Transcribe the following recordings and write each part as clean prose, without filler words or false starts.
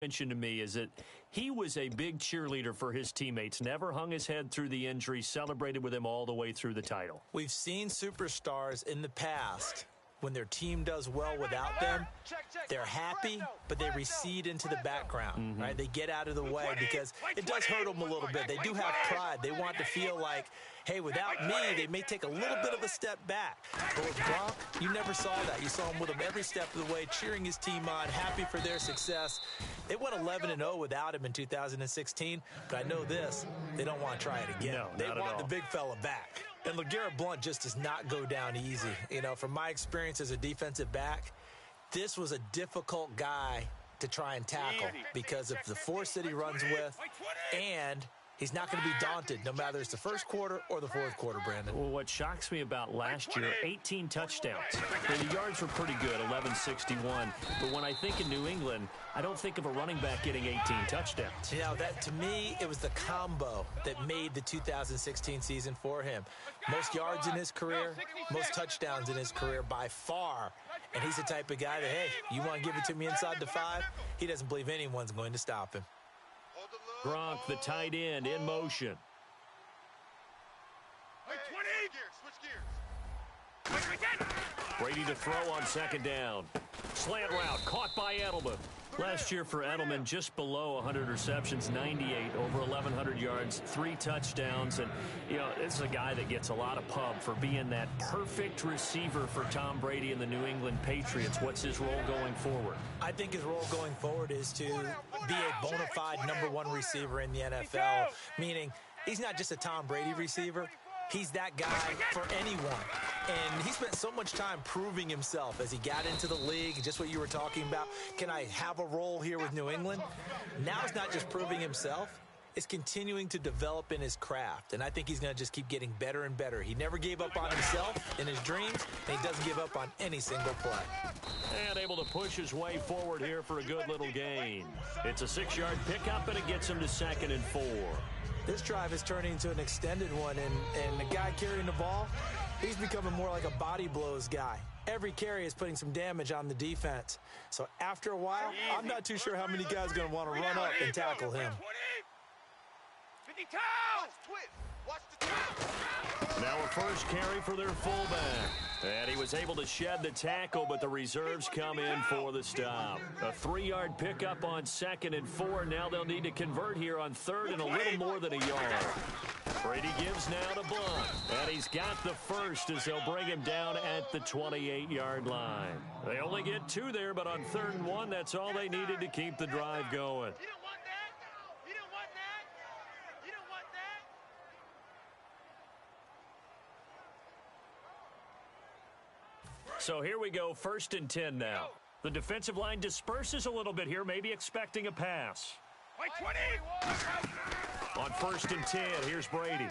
mentioned to me is that he was a big cheerleader for his teammates, never hung his head through the injury, celebrated with him all the way through the title. We've seen superstars in the past, when their team does well without them, they're happy, but they recede into the background, right? They get out of the way because it does hurt them a little bit. They do have pride. They want to feel like, hey, without me, they may take a little bit of a step back. But with Gronk, you never saw that. You saw him with him every step of the way, cheering his team on, happy for their success. They went 11-0 without him in 2016, but I know this, they don't want to try it again. No, they want the big fella back. And LeGarrette Blount just does not go down easy. You know, from my experience as a defensive back, this was a difficult guy to try and tackle because of the force that he runs with, and he's not going to be daunted no matter it's the first quarter or the fourth quarter, Brandon. Well, what shocks me about last year, 18 touchdowns. And the yards were pretty good, 1161. But when I think of New England, I don't think of a running back getting 18 touchdowns. You know, that to me, it was the combo that made the 2016 season for him. Most yards in his career, most touchdowns in his career by far. And he's the type of guy that, hey, you want to give it to me inside the 5? He doesn't believe anyone's going to stop him. Gronk, the tight end, in motion. Brady to throw on second down. Slant route, caught by Edelman. Last year for Edelman, just below 100 receptions, 98, over 1,100 yards, 3 touchdowns. And, you know, this is a guy that gets a lot of pub for being that perfect receiver for Tom Brady and the New England Patriots. What's his role going forward? I think his role going forward is to be a bona fide #1 receiver in the NFL, meaning he's not just a Tom Brady receiver. He's that guy for anyone. And he spent so much time proving himself as he got into the league, just what you were talking about. Can I have a role here with New England? Now it's not just proving himself. It's continuing to develop in his craft. And I think he's going to just keep getting better and better. He never gave up on himself in his dreams, and he doesn't give up on any single play. And able to push his way forward here for a good little gain. It's a 6-yard pickup, and it gets him to 2nd and 4. This drive is turning into an extended one, and the guy carrying the ball, he's becoming more like a body blows guy. Every carry is putting some damage on the defense. So after a while, I'm not too sure how many guys are going to want to run up and tackle him. Now a first carry for their fullback. And he was able to shed the tackle, but the reserves come in for the stop. A 3-yard pickup on 2nd and 4. Now they'll need to convert here on 3rd and a little more than a yard. Brady gives now to Blount. And he's got the first as they'll bring him down at the 28-yard line. They only get 2 there, but on 3rd and 1, that's all they needed to keep the drive going. So here we go, 1st and 10 now. The defensive line disperses a little bit here, maybe expecting a pass. On 1st and 10, here's Brady.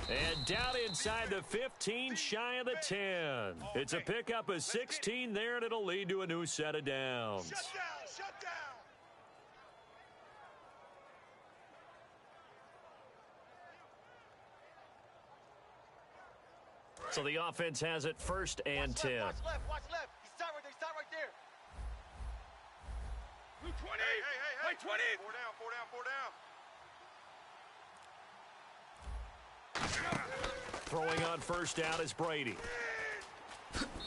And down inside the 15, shy of the 10. It's a pickup of 16 there, and it'll lead to a new set of downs. Shut down. So the offense has it 1st and 10. Watch left. He's right there. 20. Hey. 20. 4 down. Throwing on 1st down is Brady.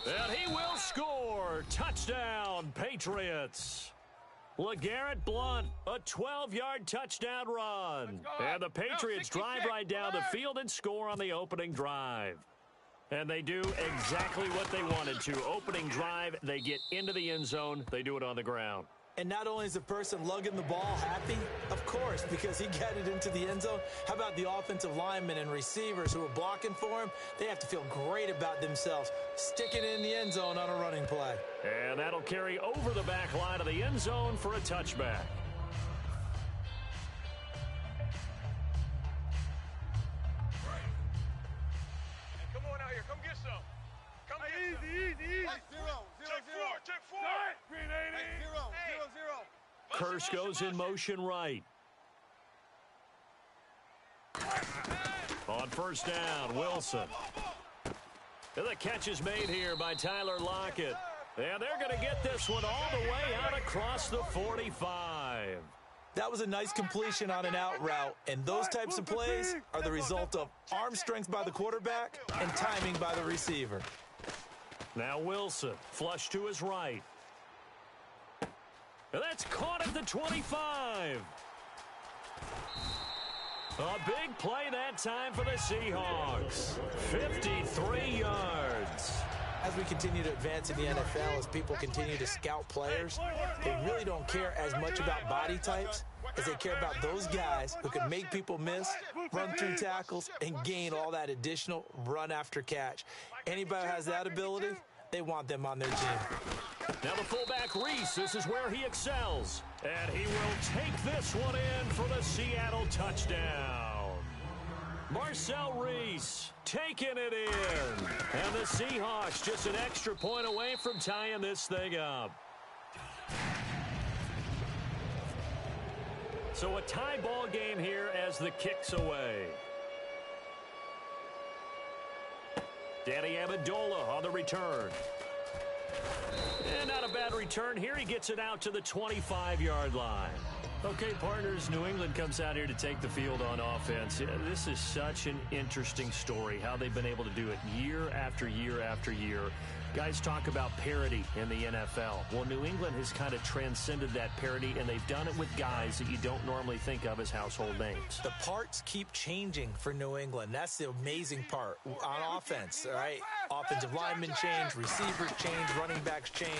And he will score. Touchdown, Patriots. LeGarrette Blount, a 12-yard touchdown run. And the Patriots drive right down the field and score on the opening drive. And they do exactly what they wanted to. Opening drive, they get into the end zone. They do it on the ground. And not only is the person lugging the ball happy, of course, because he got it into the end zone. How about the offensive linemen and receivers who are blocking for him? They have to feel great about themselves, sticking it in the end zone on a running play. And that'll carry over the back line of the end zone for a touchback. Easy. Check 4. Curse goes in motion right. On 1st down, Wilson. And the catch is made here by Tyler Lockett. And they're going to get this one all the way out across the 45. That was a nice completion on an out route, and those types of plays are the result of arm strength by the quarterback and timing by the receiver. Now Wilson, flush to his right. And that's caught at the 25. A big play that time for the Seahawks. 53 yards. As we continue to advance in the NFL, as people continue to scout players, they really don't care as much about body types as they care about those guys who can make people miss, run through tackles, and gain all that additional run after catch. Anybody who has that ability, they want them on their team. Now the fullback, Reese, this is where he excels. And he will take this one in for the Seattle touchdown. Marcel Reese taking it in. And the Seahawks just an extra point away from tying this thing up. So a tie ball game here as the kick's away. Danny Amendola on the return. And not a bad return here. He gets it out to the 25-yard line. Okay, partners, New England comes out here to take the field on offense. This is such an interesting story, how they've been able to do it year after year after year. Guys talk about parity in the NFL. Well, New England has kind of transcended that parity, and they've done it with guys that you don't normally think of as household names. The parts keep changing for New England. That's the amazing part on offense, all right? Offensive linemen change, receivers change, running backs change.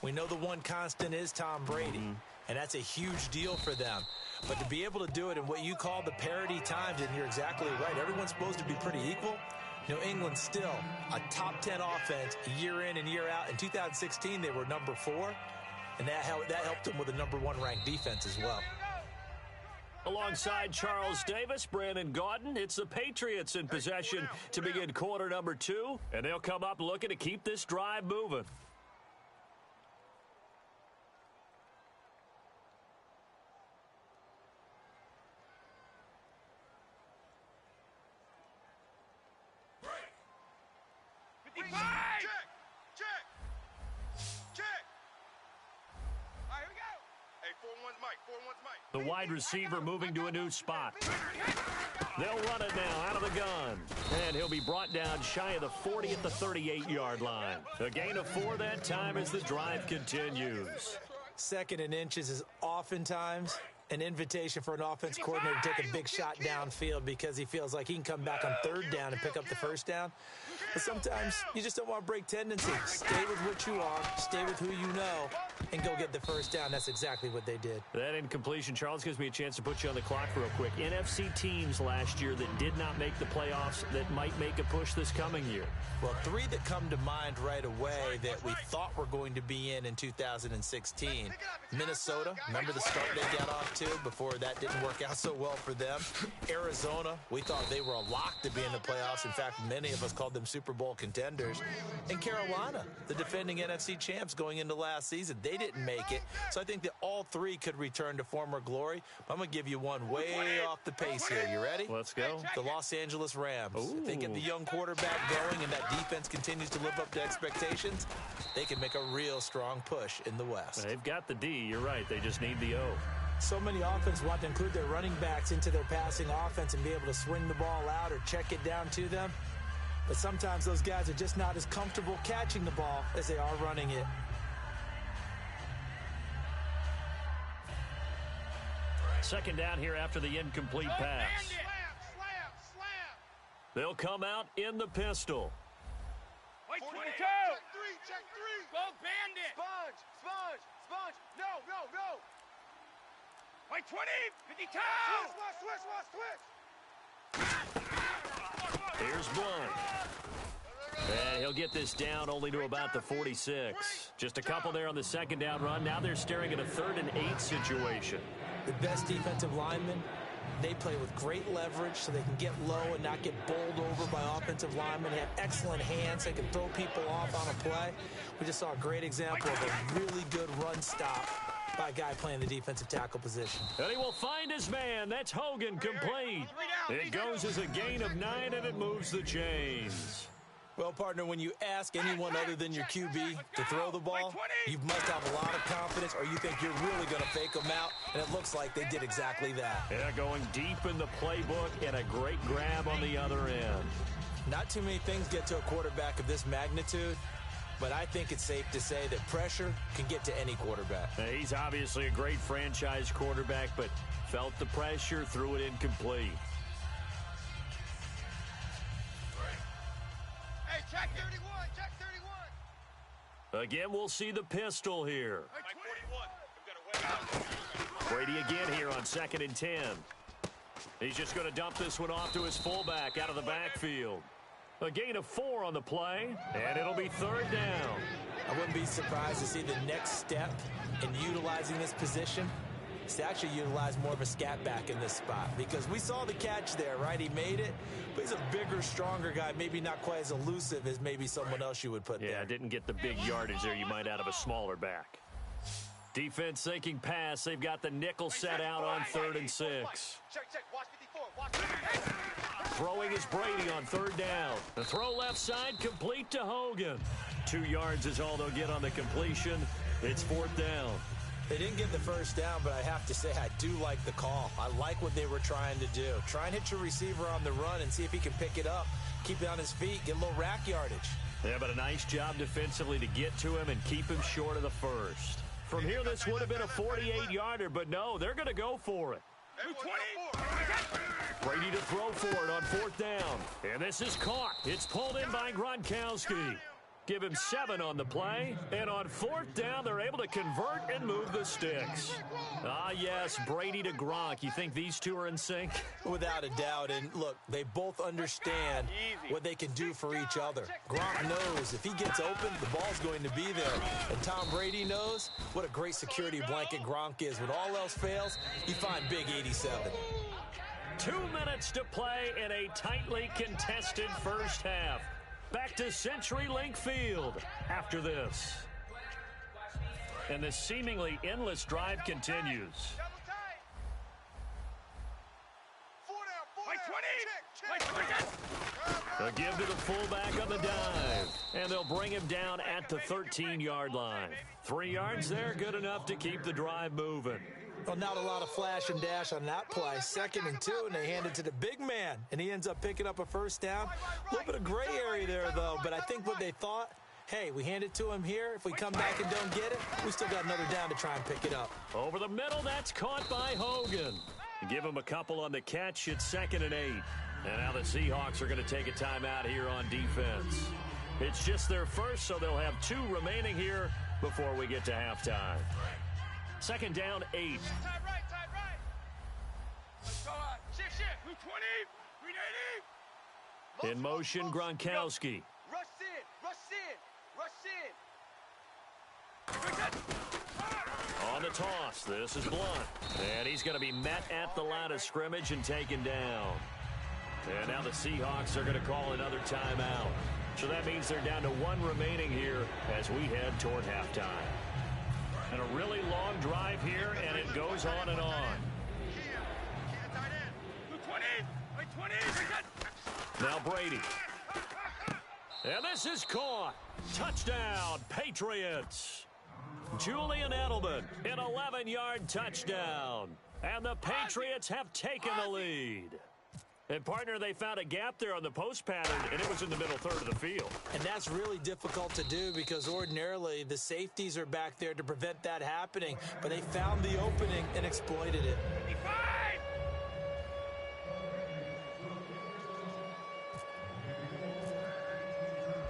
We know the one constant is Tom Brady, and that's a huge deal for them. But to be able to do it in what you call the parity times, and you're exactly right, everyone's supposed to be pretty equal. New England still a top 10 offense year in and year out. In 2016, they were number 4, and that helped them with a number 1 ranked defense as well. Alongside Charles Davis, Brandon Gaudin, it's the Patriots in possession to begin quarter number 2, and they'll come up looking to keep this drive moving. The wide receiver moving to a new spot. They'll run it now out of the gun. And he'll be brought down shy of the 40 at the 38-yard line. A gain of 4 that time as the drive continues. Second and inches is oftentimes an invitation for an offense coordinator to take a big shot downfield because he feels like he can come back on third down and pick up the first down. But sometimes you just don't want to break tendency. Stay with what you are, stay with who you know, and go get the first down. That's exactly what they did. That incompletion, Charles, gives me a chance to put you on the clock real quick. NFC teams last year that did not make the playoffs that might make a push this coming year. Well, 3 that come to mind right away that we thought were going to be in 2016. Minnesota, remember the start they got off to before that didn't work out so well for them. Arizona, we thought they were a lock to be in the playoffs. In fact, many of us called them Super Bowl contenders. And Carolina, the defending NFC champs going into last season, they didn't make it. So I think that all 3 could return to former glory. But I'm going to give you one way off the pace here. You ready? Let's go. The Los Angeles Rams. Ooh. If they get the young quarterback going and that defense continues to live up to expectations, they can make a real strong push in the West. They've got the D. You're right. They just need the O. So many offenses want to include their running backs into their passing offense and be able to swing the ball out or check it down to them. But sometimes those guys are just not as comfortable catching the ball as they are running it. Second down here after the incomplete pass. They'll come out in the pistol. Wait, 22. Check 3. Go bandit. Sponge. No. Wait, 20. 52. Switch. Here's Blunt. And he'll get this down only to about the 46. Just a couple there on the second down run. Now they're staring at a 3rd and 8 situation. The best defensive linemen, they play with great leverage so they can get low and not get bowled over by offensive linemen. They have excellent hands. They can throw people off on a play. We just saw a great example of a really good run stop by a guy playing the defensive tackle position. And he will find his man. That's Hogan complete. It goes as a gain of 9, and it moves the chains. Well, partner, when you ask anyone other than your QB to throw the ball, you must have a lot of confidence or you think you're really going to fake them out, and it looks like they did exactly that. Yeah, going deep in the playbook and a great grab on the other end. Not too many things get to a quarterback of this magnitude, but I think it's safe to say that pressure can get to any quarterback. He's obviously a great franchise quarterback, but felt the pressure, threw it incomplete. Hey, check 31, check 31. Again, we'll see the pistol here. Brady again here on 2nd and 10. He's just going to dump this one off to his fullback out of the backfield. A gain of 4 on the play, and it'll be 3rd down. I wouldn't be surprised to see the next step in utilizing this position is to actually utilize more of a scat back in this spot, because we saw the catch there, right? He made it, but he's a bigger, stronger guy, maybe not quite as elusive as maybe someone else you would put there. Yeah, didn't get the big yardage there you might out of a smaller back. Defense thinking pass. They've got the nickel set out on 3rd and 6. Check, watch 54, watch 54. Throwing is Brady on 3rd down. The throw left side, complete to Hogan. 2 yards is all they'll get on the completion. It's 4th down. They didn't get the first down, but I have to say I do like the call. I like what they were trying to do. Try and hit your receiver on the run and see if he can pick it up, keep it on his feet, get a little rack yardage. Yeah, but a nice job defensively to get to him and keep him short of the first. From here, this would have been a 48-yarder, but no, they're going to go for it. Brady to throw for it on 4th down. And this is caught. It's pulled in by Gronkowski. Give him 7 on the play. And on 4th down, they're able to convert and move the sticks. Ah, yes, Brady to Gronk. You think these two are in sync? Without a doubt. And look, they both understand what they can do for each other. Gronk knows if he gets open, the ball's going to be there. And Tom Brady knows what a great security blanket Gronk is. When all else fails, you find Big 87. 2 minutes to play in a tightly contested first half. Back to CenturyLink Field after this. And the seemingly endless drive continues. A give to the fullback on the dive. And they'll bring him down at the 13-yard line. 3 yards there, good enough to keep the drive moving. Well, not a lot of flash and dash on that play. 2nd and 2, and they hand it to the big man, and he ends up picking up a first down. A little bit of gray area there, though, but I think what they thought, hey, we hand it to him here. If we come back and don't get it, we still got another down to try and pick it up. Over the middle, that's caught by Hogan. Give him a couple on the catch. It's 2nd and 8. And now the Seahawks are going to take a timeout here on defense. It's just their first, so they'll have 2 remaining here before we get to halftime. 2nd down, 8. Tie right. Let's go out. Shift. 380. In motion, Gronkowski. Rush in. On the toss, this is Blunt. And he's going to be met at the line of scrimmage and taken down. And now the Seahawks are going to call another timeout. So that means they're down to 1 remaining here as we head toward halftime. And a really long drive here, and it goes on and on. Now Brady. And this is caught. Touchdown, Patriots. Julian Edelman, an 11-yard touchdown. And the Patriots have taken the lead. And, partner, they found a gap there on the post pattern, and it was in the middle third of the field. And that's really difficult to do because ordinarily the safeties are back there to prevent that happening. But they found the opening and exploited it.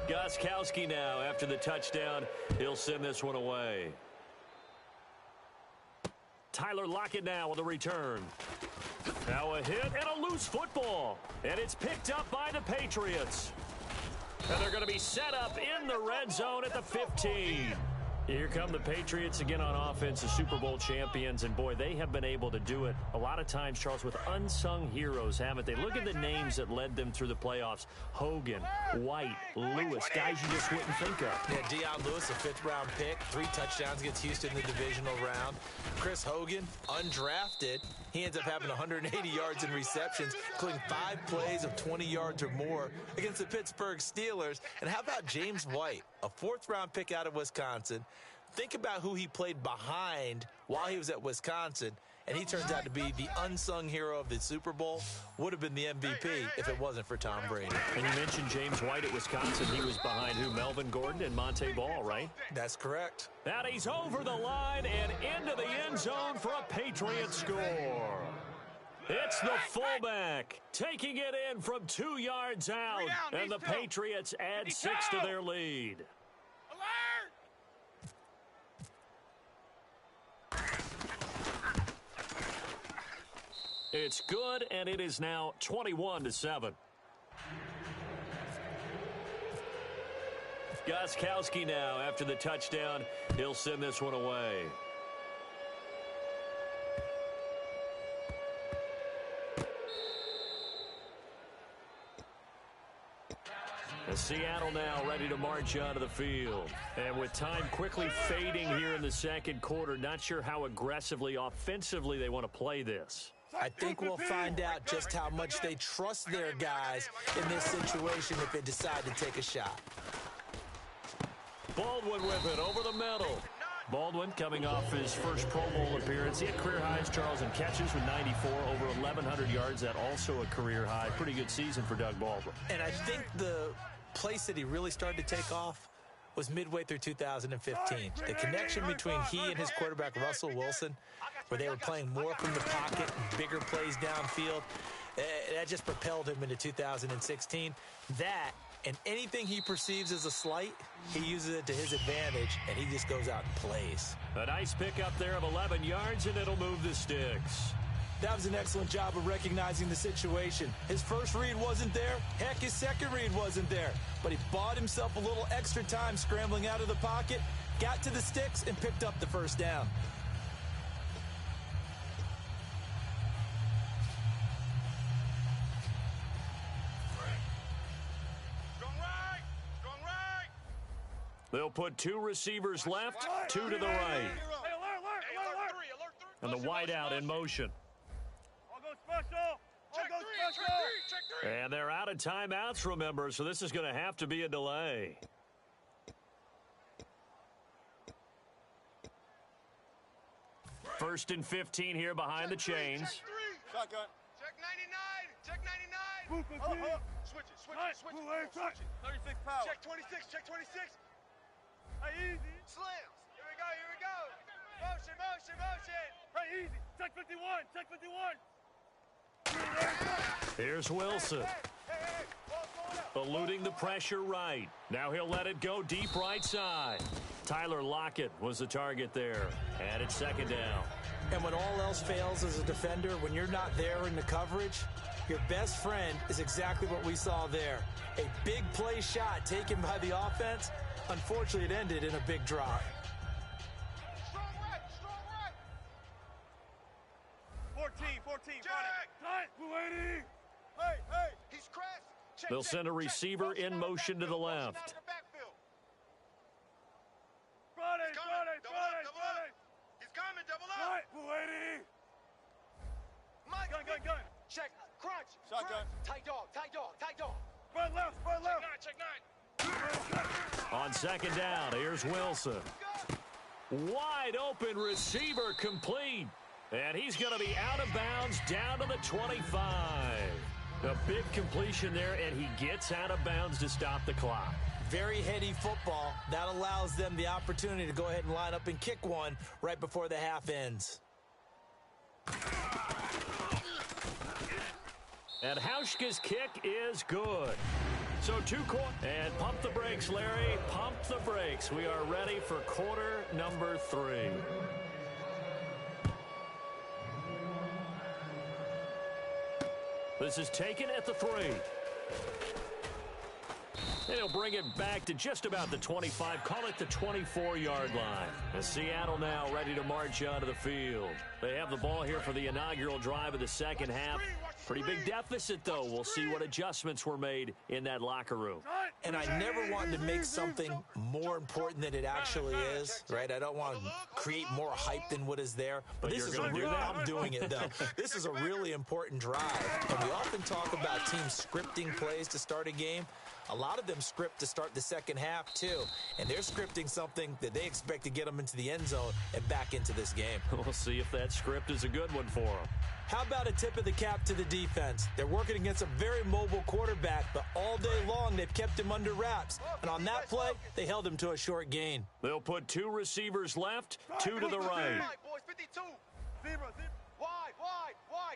Gostkowski now, after the touchdown, he'll send this one away. Tyler Lockett now with a return. Now a hit and a loose football. And it's picked up by the Patriots. And they're going to be set up in the red zone at the 15. Here come the Patriots again on offense, the Super Bowl champions, and boy, they have been able to do it a lot of times, Charles, with unsung heroes, haven't they? Look at the names that led them through the playoffs. Hogan, White, Lewis, guys you just wouldn't think of. Yeah, Deion Lewis, a 5th-round pick, 3 touchdowns against Houston in the divisional round. Chris Hogan, undrafted. He ends up having 180 yards in receptions, including 5 plays of 20 yards or more against the Pittsburgh Steelers. And how about James White, a 4th-round pick out of Wisconsin? Think about who he played behind while he was at Wisconsin, and he turns out to be the unsung hero of the Super Bowl. Would have been the MVP if it wasn't for Tom Brady. And you mentioned James White at Wisconsin. He was behind who? Melvin Gordon and Monte Ball, right? That's correct. And he's over the line and into the end zone for a Patriot score. It's the fullback taking it in from 2 yards out, and the Patriots add 6 to their lead. It's good, and it is now 21-7. Gostkowski now, after the touchdown, he'll send this one away. And Seattle now ready to march onto the field. And with time quickly fading here in the second quarter, not sure how aggressively, offensively they want to play this. I think we'll find out just how much they trust their guys in this situation if they decide to take a shot. Baldwin with it over the middle. Baldwin coming off his first Pro Bowl appearance. He had career highs, Charles, in catches with 94, over 1,100 yards. That also a career high. Pretty good season for Doug Baldwin. And I think the place that he really started to take off was midway through 2015. The connection between he and his quarterback, Russell Wilson, where they were playing more from the pocket, bigger plays downfield, that just propelled him into 2016. That, and anything he perceives as a slight, he uses it to his advantage, and he just goes out and plays. A nice pickup there of 11 yards, and it'll move the sticks. That was an excellent job of recognizing the situation. His first read wasn't there. Heck, his second read wasn't there. But he bought himself a little extra time scrambling out of the pocket, got to the sticks, and picked up the first down. They'll put 2 receivers left, 2 to the right. And the wideout in motion. And they're out of timeouts, remember, so this is going to have to be a delay. First and 15 here behind the chains. Shotgun. Check 99. Check 99. Switch it. 36 power. Check 26. Check 26. Hey, easy. Slams. Here we go. Motion. Hey, easy. Check 51. Check 51. Here's Wilson. Eluding the pressure right. Now he'll let it go deep right side. Tyler Lockett was the target there. And it's second down. And when all else fails as a defender, when you're not there in the coverage, your best friend is exactly what we saw there. A big play shot taken by the offense. Unfortunately, it ended in a big drop. Strong right. 14. Jack. Hey. He's crashed. They'll send a receiver in motion to the left. Friday. He's coming, double up. Mike. Gun. Check. Crunch. Shotgun. Tight dog. Front left. Check 9. On second down, here's Wilson. Wide open receiver complete. And he's going to be out of bounds down to the 25. A big completion there, and he gets out of bounds to stop the clock. Very heady football. That allows them the opportunity to go ahead and line up and kick one right before the half ends. And Hauschka's kick is good. So and pump the brakes, Larry. Pump the brakes. We are ready for quarter number 3. This is taken at the 3. And he'll bring it back to just about the 25, call it the 24-yard line. And Seattle now ready to march onto the field. They have the ball here for the inaugural drive of the second half. Pretty big deficit, though. We'll see what adjustments were made in that locker room. And I never wanted to make something more important than it actually is, right? I don't want to create more hype than what is there. But this is I'm doing it, though. This is a really important drive. And we often talk about teams scripting plays to start a game. A lot of them script to start the second half, too. And they're scripting something that they expect to get them into the end zone and back into this game. We'll see if that script is a good one for them. How about a tip of the cap to the defense? They're working against a very mobile quarterback, but all day long they've kept him under wraps. And on that play, they held him to a short gain. They'll put 2 receivers left, 2 to the right. Boys, 52. Wide.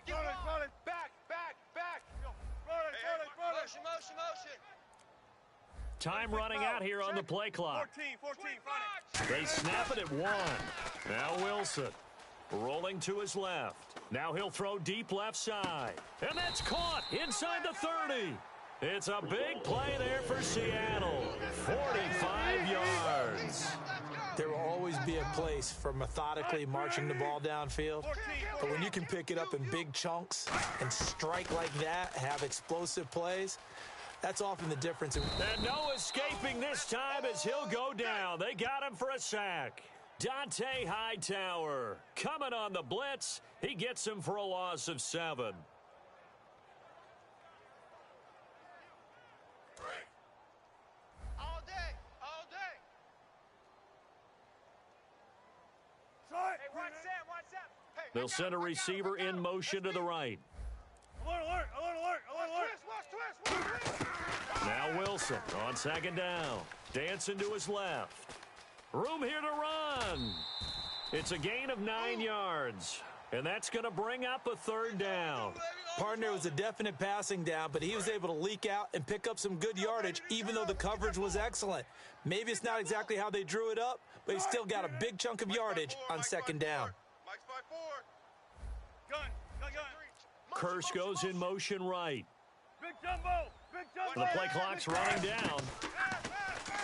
Get wide. Back. Motion. Time running out here on the play clock. 14, They snap it at 1. Now Wilson rolling to his left. Now he'll throw deep left side. And that's caught inside the 30. It's a big play there for Seattle. 45 yards. There will always be a place for methodically marching the ball downfield. But when you can pick it up in big chunks and strike like that, have explosive plays, that's often the difference. And no escaping this time as he'll go down. They got him for a sack. Dante Hightower coming on the blitz. He gets him for a loss of 7. All day. Hey, watch that. They'll send a receiver in motion to the right. Alert. Twist. Now Wilson on second down. Dancing to his left. Room here to run. It's a gain of 9 yards. And that's going to bring up a 3rd down. Partner was a definite passing down, but he was able to leak out and pick up some good yardage, even though the coverage was excellent. Maybe it's not exactly how they drew it up, but he still got a big chunk of yardage on second down. Mike's 5-4. Gun. Curse goes in motion right. Big jumbo. The play clock's running down.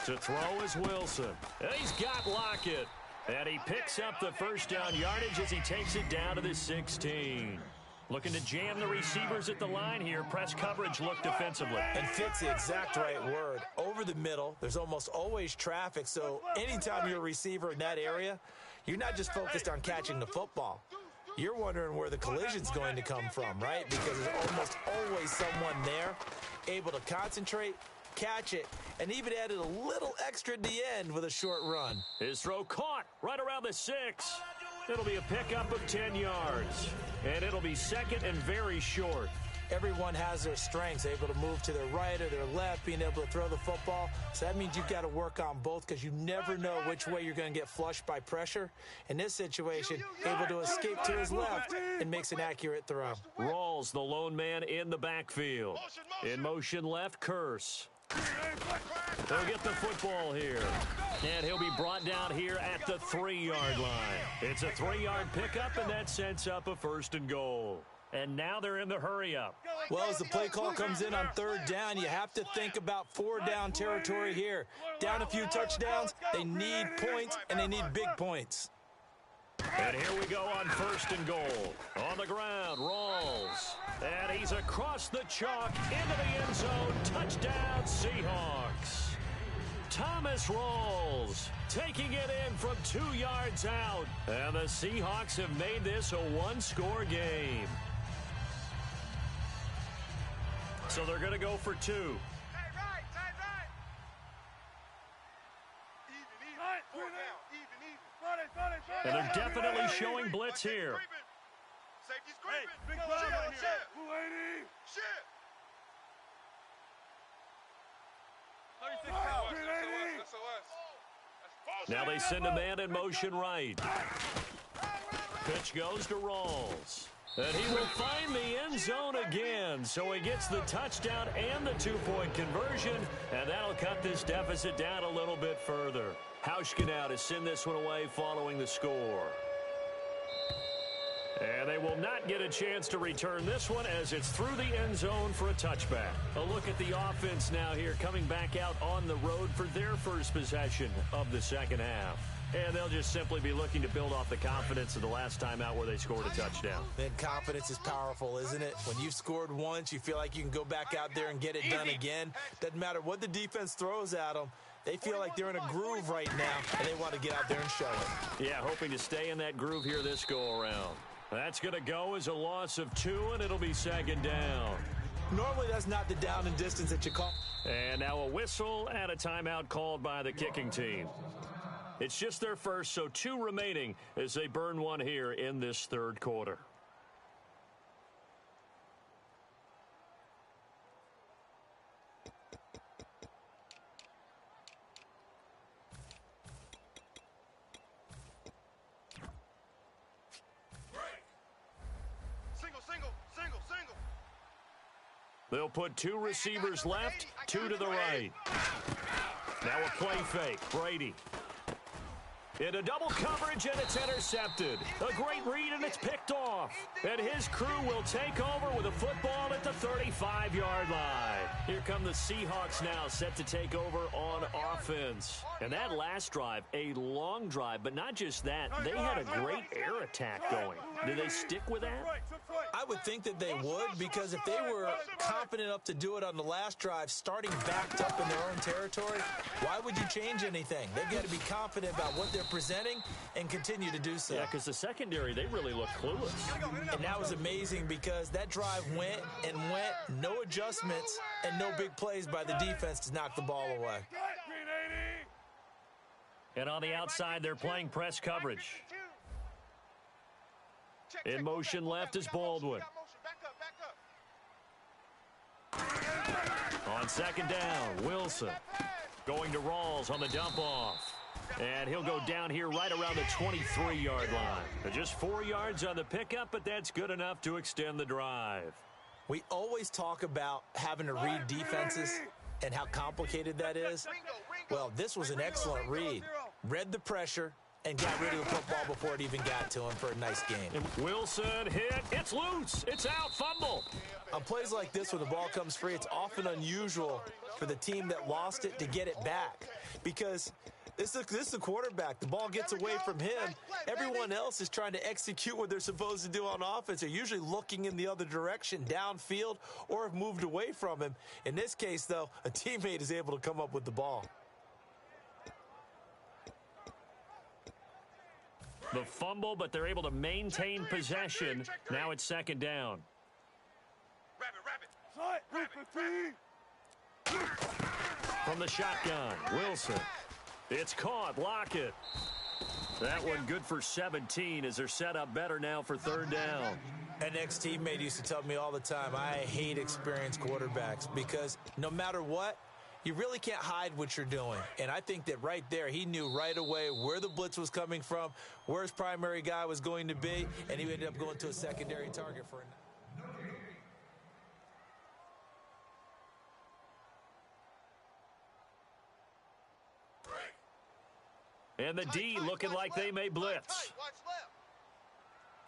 To throw is Wilson. And he's got Lockett. And he picks up the first down yardage as he takes it down to the 16. Looking to jam the receivers at the line here. Press coverage look defensively. And fit's the exact right word. Over the middle, there's almost always traffic, so anytime you're a receiver in that area, you're not just focused on catching the football. You're wondering where the collision's going to come from, right? Because there's almost always someone there able to concentrate, catch it, and even added a little extra at the end with a short run. His throw caught right around the 6. It'll be a pickup of 10 yards. And it'll be second and very short. Everyone has their strengths, able to move to their right or their left, being able to throw the football. So that means you've got to work on both because you never know which way you're going to get flushed by pressure. In this situation, able to escape to his left and makes an accurate throw. Rawls, the lone man in the backfield. In motion left, Curse. They'll get the football here. And he'll be brought down here at the 3-yard line. It's a 3-yard pickup, and that sets up a 1st and goal. And now they're in the hurry-up. Well, as the play call comes in on 3rd down, you have to think about 4-down territory here. Down a few touchdowns, they need points, and they need big points. And here we go on 1st and goal. On the ground, Rawls. And he's across the chalk into the end zone. Touchdown, Seahawks. Thomas Rawls taking it in from 2 yards out. And the Seahawks have made this a 1-score game. So they're going to go for 2. Hey, right. Even. And they're definitely showing blitz here. Safety's creeping. Big play right here. Shit. 36 power. Now they send a man in motion right. Pitch goes to Rawls. And he will find the end zone again. So he gets the touchdown and the 2-point conversion. And that'll cut this deficit down a little bit further. Hauschka now to send this one away following the score. And they will not get a chance to return this one as it's through the end zone for a touchback. A look at the offense now here coming back out on the road for their first possession of the second half. And they'll just simply be looking to build off the confidence of the last time out where they scored a touchdown. And confidence is powerful, isn't it? When you've scored once, you feel like you can go back out there and get it done again. Doesn't matter what the defense throws at them. They feel like they're in a groove right now, and they want to get out there and show it. Yeah, hoping to stay in that groove here this go-around. That's going to go as a loss of 2, and it'll be second down. Normally, that's not the down and distance that you call. And now a whistle and a timeout called by the kicking team. It's just their first, so 2 remaining as they burn one here in this third quarter. Single. They'll put 2 receivers left, 2 to the right. Now a play fake. Brady. Into double coverage, and it's intercepted. A great read, and it's picked off. And his crew will take over with a football at the 35-yard line. Here come the Seahawks now, set to take over on offense. And that last drive, a long drive, but not just that. They had a great air attack going. Did they stick with that? I would think that they would, because if they were confident enough to do it on the last drive, starting backed up in their own territory, why would you change anything? They've got to be confident about what they're presenting and continue to do so. Yeah, because the secondary, they really look clueless. And that was amazing because that drive went, no adjustments, and no big plays by the defense to knock the ball away. And on the outside, they're playing press coverage. In motion left is Baldwin. On second down, Wilson going to Rawls on the dump off. And he'll go down here right around the 23-yard line. Just 4 yards on the pickup, but that's good enough to extend the drive. We always talk about having to read defenses and how complicated that is. Well, this was an excellent read. Read the pressure and got rid of the football before it even got to him for a nice game. And Wilson hit. It's loose. It's out. Fumble. On plays like this where the ball comes free, it's often unusual for the team that lost it to get it back because this is the quarterback. The ball gets away from him. Everyone else is trying to execute what they're supposed to do on offense. They're usually looking in the other direction, downfield, or have moved away from him. In this case, though, a teammate is able to come up with the ball. The fumble, but they're able to maintain possession. Now it's second down. From the shotgun, Wilson. It's caught. Lockett. That one good for 17 as they're set up better now for third down. An ex-teammate used to tell me all the time, I hate experienced quarterbacks because no matter what, you really can't hide what you're doing. And I think that right there, he knew right away where the blitz was coming from, where his primary guy was going to be, and he ended up going to a secondary target for a... And the D looking like they may blitz.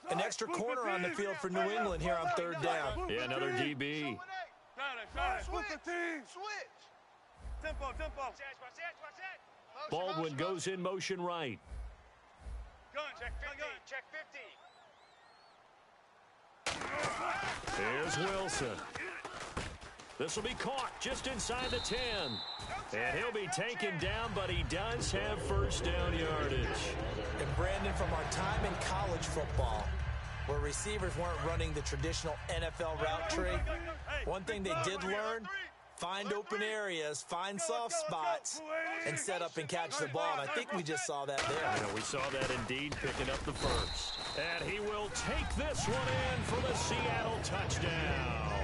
An extra corner on the field for New England here on third down. Yeah, another DB. Tempo. Baldwin goes in motion right. Gun, check 50. Here's Wilson. This will be caught just inside the 10. And he'll be taken down, but he does have first down yardage. And Brandon, from our time in college football, where receivers weren't running the traditional NFL route tree, one thing they did learn, find open areas, find soft spots, and set up and catch the ball. And I think we just saw that there. Yeah, we saw that indeed, picking up the first. And he will take this one in for the Seattle touchdown.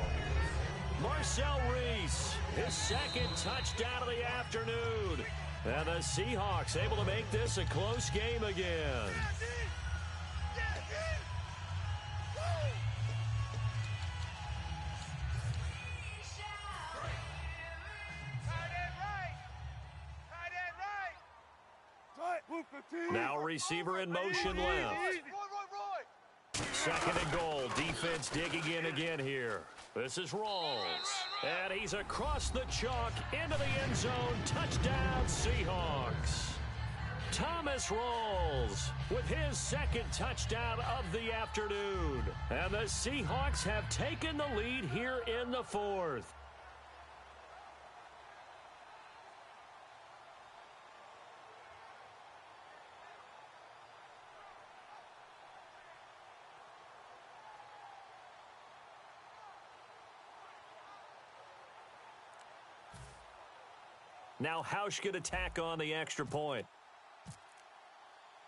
Marcel Reese, his second touchdown of the afternoon. And the Seahawks able to make this a close game again. Now receiver in motion left. Second and goal. Defense digging in again here. This is Rawls. And he's across the chalk into the end zone. Touchdown, Seahawks. Thomas Rawls with his second touchdown of the afternoon. And the Seahawks have taken the lead here in the fourth. Now Hausch going to tack on the extra point.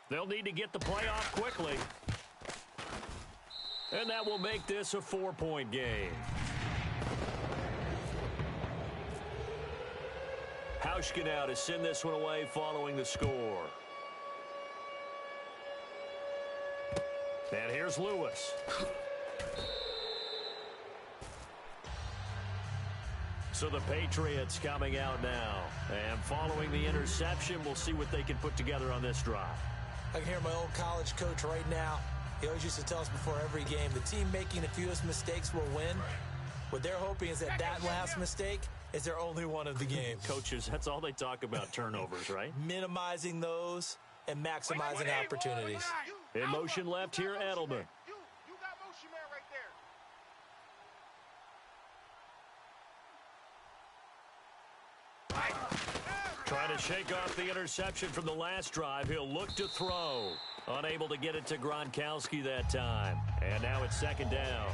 They'll need to get the play off quickly. And that will make this a 4-point game. Hausch now to send this one away following the score. And here's Lewis. So the Patriots coming out now. And following the interception, we'll see what they can put together on this drive. I can hear my old college coach right now. He always used to tell us before every game, the team making the fewest mistakes will win. What they're hoping is that last mistake is their only one of the game. Coaches, that's all they talk about, turnovers, right? Minimizing those and maximizing opportunities. In motion left here, Edelman. You got motion man right there. Trying to shake off the interception from the last drive. He'll look to throw. Unable to get it to Gronkowski that time. And now it's second down.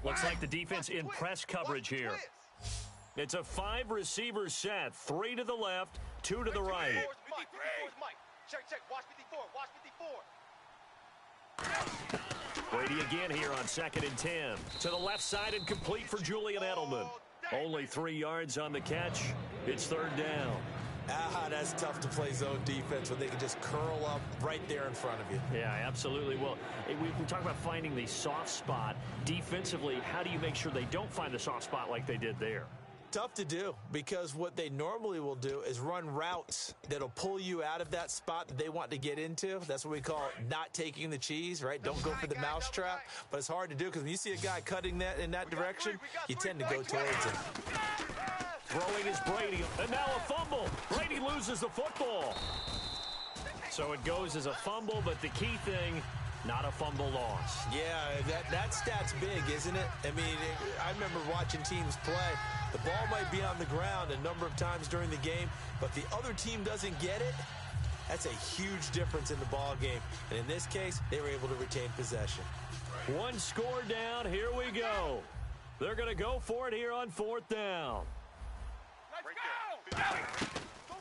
Looks like the defense in press coverage here. It's a 5-receiver set. 3 to the left, 2 to the right. Check, watch 54, watch 54. Brady again here on 2nd and 10. To the left side and complete for Julian Edelman. Only 3 yards on the catch. It's 3rd down. That's tough to play zone defense when they can just curl up right there in front of you. Yeah, absolutely. Well, we talk about finding the soft spot. Defensively, how do you make sure they don't find the soft spot like they did there? Tough to do, because what they normally will do is run routes that'll pull you out of that spot that they want to get into. That's what we call not taking the cheese, right? Don't go for the mousetrap. But it's hard to do because when you see a guy cutting that in that direction, you tend to go towards him. Throwing is Brady, and now a fumble. Brady loses the football. So it goes as a fumble, but the key thing, not a fumble loss. Yeah, that stat's big, isn't it? I mean, I remember watching teams play. The ball might be on the ground a number of times during the game, but the other team doesn't get it. That's a huge difference in the ball game. And in this case, they were able to retain possession. 1 score down. Here we go. They're going to go for it here on 4th down.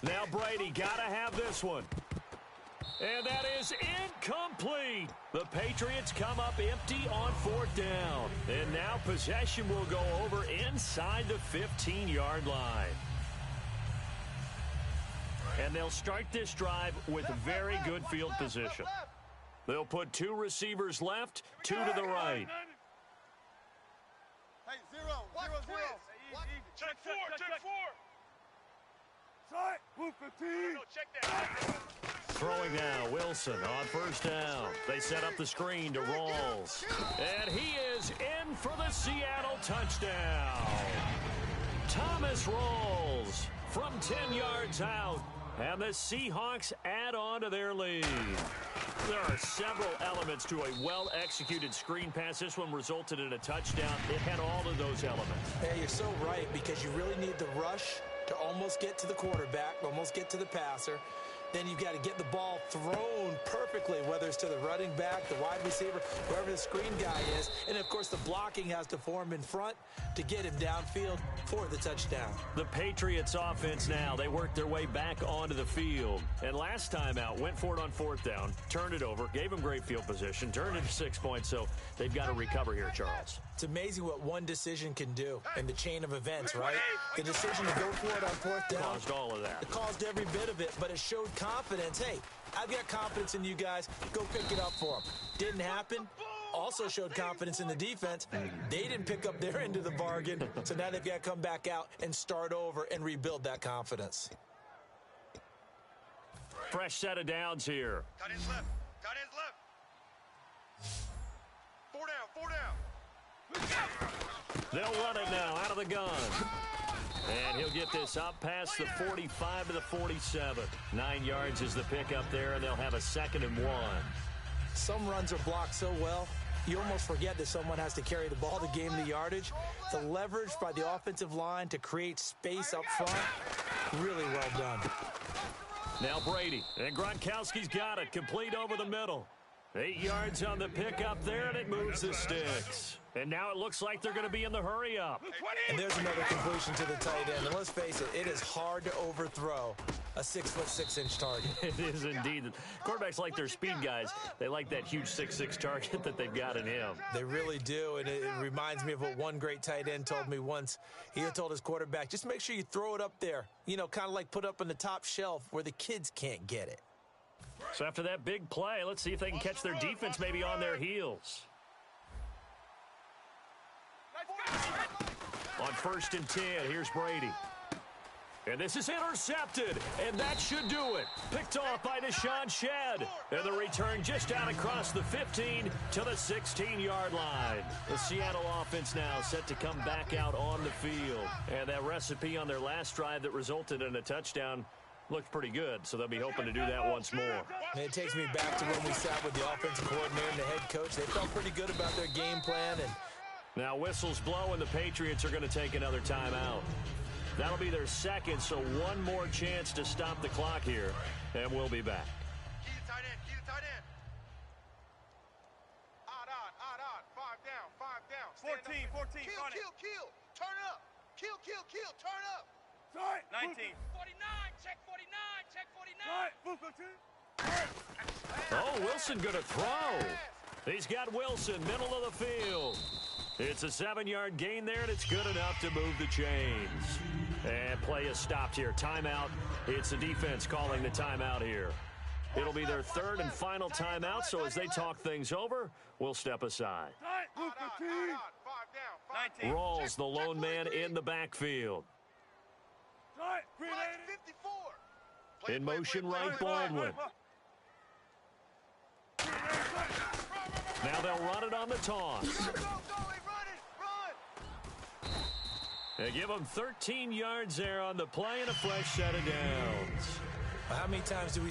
Now Brady got to have this one. And that is incomplete. The Patriots come up empty on 4th down. And now possession will go over inside the 15-yard line. And they'll start this drive with very good field position. They'll put 2 receivers left, 2 to the right. Hey, 0. Check 4, check 4. Check that. Throwing now, Wilson on 1st down. They set up the screen to Rawls. And he is in for the Seattle touchdown. Thomas Rawls from 10 yards out. And the Seahawks add on to their lead. There are several elements to a well-executed screen pass. This one resulted in a touchdown. It had all of those elements. Hey, you're so right, because you really need the rush to almost get to the quarterback, almost get to the passer. then you've got to get the ball thrown perfectly, whether it's to the running back, the wide receiver, wherever the screen guy is. And, of course, the blocking has to form in front to get him downfield for the touchdown. The Patriots offense now, they worked their way back onto the field. And last time out, went for it on fourth down, turned it over, gave them great field position, turned it to 6 points, so they've got to recover here, Charles. It's amazing what one decision can do in the chain of events, right? The decision to go for it on fourth down. Caused all of that. It caused every bit of it, but it showed confidence. Hey, I've got confidence in you guys. Go pick it up for them. Didn't happen. Also showed confidence in the defense. They didn't pick up their end of the bargain, so now they've got to come back out and start over and rebuild that confidence. Fresh set of downs here. Tight end's left. Tight end's left. 4 down. 4 down. They'll run it now out of the gun. And he'll get this up past the 45 to the 47. 9 yards is the pickup there, and they'll have a 2nd and 1. Some runs are blocked so well, you almost forget that someone has to carry the ball to gain the yardage. The leverage by the offensive line to create space up front, really well done. Now Brady, and Gronkowski's got it, complete over the middle. 8 yards on the pickup there, and it moves the sticks. And now it looks like they're going to be in the hurry-up. And there's another completion to the tight end. And let's face it, it is hard to overthrow a 6'6" target. It is indeed. Quarterbacks like their speed guys. They like that huge 6'6" target that they've got in him. They really do, and it reminds me of what one great tight end told me once. He had told his quarterback, just make sure you throw it up there. You know, kind of like put up on the top shelf where the kids can't get it. So after that big play, let's see if they can catch their defense maybe on their heels. On 1st and 10, here's Brady. And this is intercepted, and that should do it. Picked off by Deshaun Shedd. And the return just out across the 15 to the 16-yard line. The Seattle offense now set to come back out on the field. And that recipe on their last drive that resulted in a touchdown looked pretty good, so they'll be hoping to do that once more. And it takes me back to when we sat with the offensive coordinator and the head coach. They felt pretty good about their game plan. And now whistles blow, and the Patriots are going to take another timeout. That'll be their 2nd, so one more chance to stop the clock here, and we'll be back. Key to tight end. Key to tight end. Odd. 5 down. 5 down. 14, 14. Kill. Turn up. Kill. Turn up. Sorry. 19. 49, check 49, check 49. Sorry. Oh, Wilson going to throw. He's got Wilson, middle of the field. It's a 7-yard gain there, and it's good enough to move the chains. And play is stopped here. Timeout. It's the defense calling the timeout here. It'll be their 3rd and final timeout, so as they talk things over, we'll step aside. 5 down. Rawls, the lone man in the backfield. Sorry. 54. In motion, right Baldwin. Now they'll run it on the toss. Go. Run. They give them 13 yards there on the play and a fresh set of downs. how many times do we...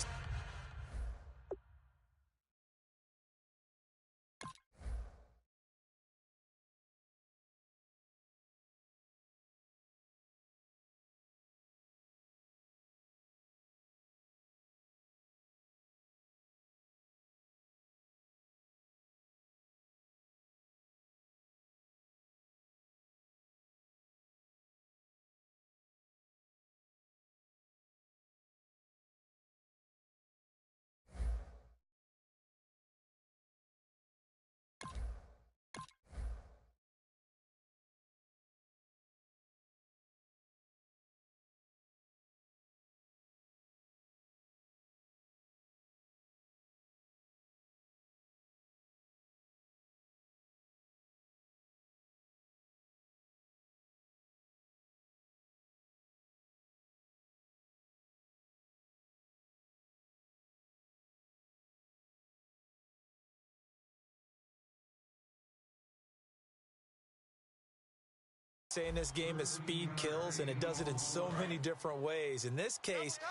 saying this game is speed kills, and it does it in so many different ways. In this case,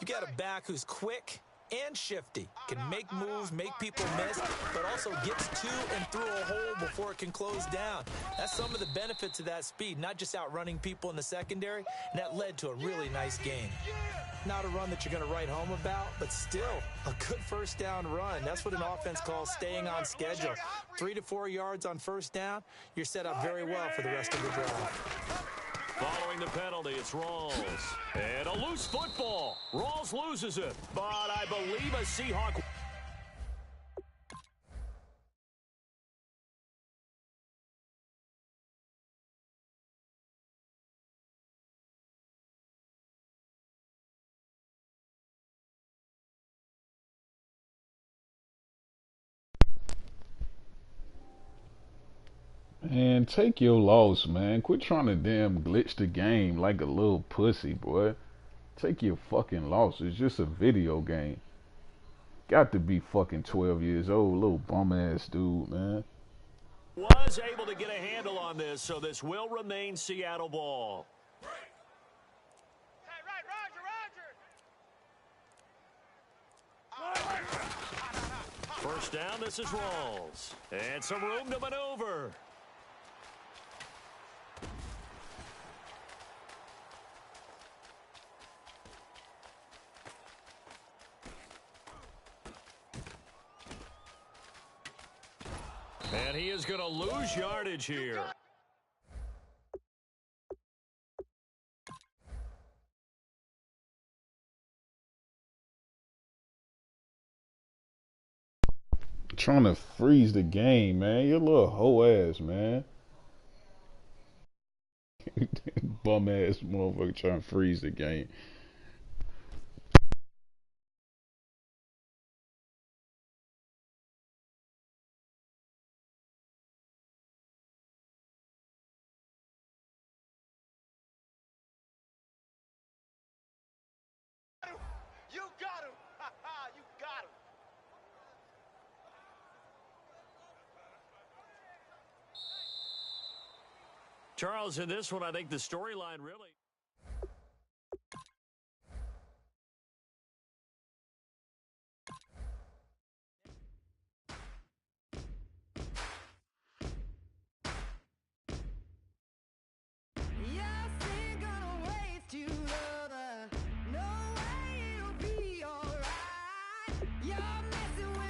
you got a back who's quick, and shifty. Can make moves, make people miss, but also gets to and through a hole before it can close down. That's some of the benefits of that speed, not just outrunning people in the secondary, and that led to a really nice game. Not a run that you're going to write home about, but still a good first down run. That's what an offense calls staying on schedule. 3 to 4 yards on first down, you're set up very well for the rest of the drive. Following the penalty, it's Rawls. And a loose football. Rawls loses it, but I believe a Seahawk. Man, take your loss, man. Quit trying to damn glitch the game like a little pussy, boy. Take your fucking loss. It's just a video game. Got to be fucking 12 years old, little bum ass dude, man. Was able to get a handle on this, so this will remain Seattle ball. Hey, right, Roger. First down, this is Rawls. And some room to maneuver. And he is going to lose yardage here. Trying to freeze the game, man. You're a little hoe ass, man. Bum ass motherfucker trying to freeze the game. You got him. You got him. Charles, in this one, I think the storyline really... No way it'll be alright. You're messing with